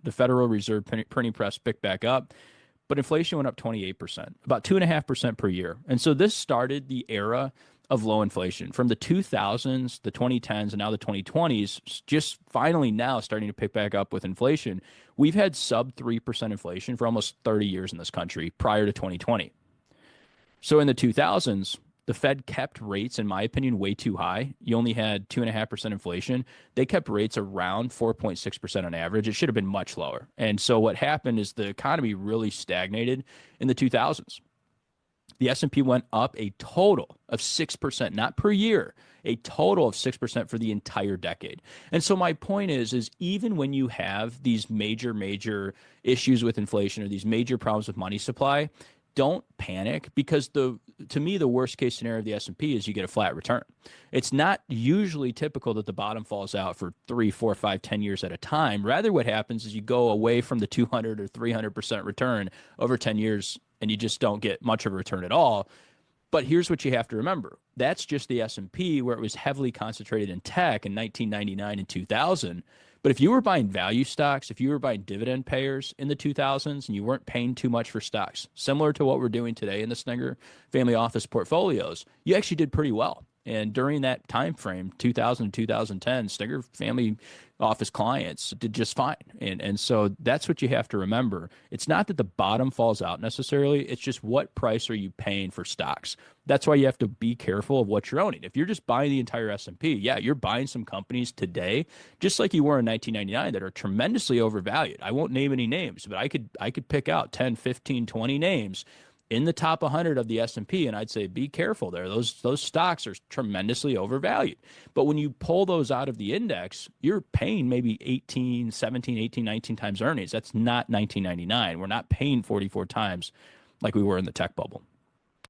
The Federal Reserve printing press picked back up, but inflation went up 28%, about 2.5% per year. And so this started the era of low inflation from the 2000s, the 2010s, and now the 2020s, just finally now starting to pick back up with inflation. We've had sub 3% inflation for almost 30 years in this country prior to 2020. So in the 2000s, the Fed kept rates, in my opinion, way too high. You only had 2.5% inflation. They kept rates around 4.6% on average. It should have been much lower. And so what happened is the economy really stagnated in the 2000s. The S&P went up a total of 6%, not per year, a total of 6% for the entire decade. And so my point is even when you have these major issues with inflation or these major problems with money supply, don't panic, because to me the worst case scenario of the S&P is you get a flat return. It's not usually typical that the bottom falls out for 3, 4, 5, 10 years at a time. Rather, what happens is you go away from the 200 or 300% return over 10 years and you just don't get much of a return at all. But here's what you have to remember. That's just the S&P, where it was heavily concentrated in tech in 1999 and 2000. But if you were buying value stocks, if you were buying dividend payers in the 2000s and you weren't paying too much for stocks, similar to what we're doing today in the Stenger Family Office portfolios, you actually did pretty well. And during that time frame, 2000 to 2010, Stenger Family Office clients did just fine. And so that's what you have to remember. It's not that the bottom falls out necessarily. It's just what price are you paying for stocks. That's why you have to be careful of what you're owning. If you're just buying the entire S&P, yeah, you're buying some companies today, just like you were in 1999, that are tremendously overvalued. I won't name any names, but I could pick out 10, 15, 20 names in the top 100 of the S&P, and I'd say be careful there. Those stocks are tremendously overvalued. But when you pull those out of the index, you're paying maybe 18, 17, 18, 19 times earnings. That's not 1999. We're not paying 44 times like we were in the tech bubble.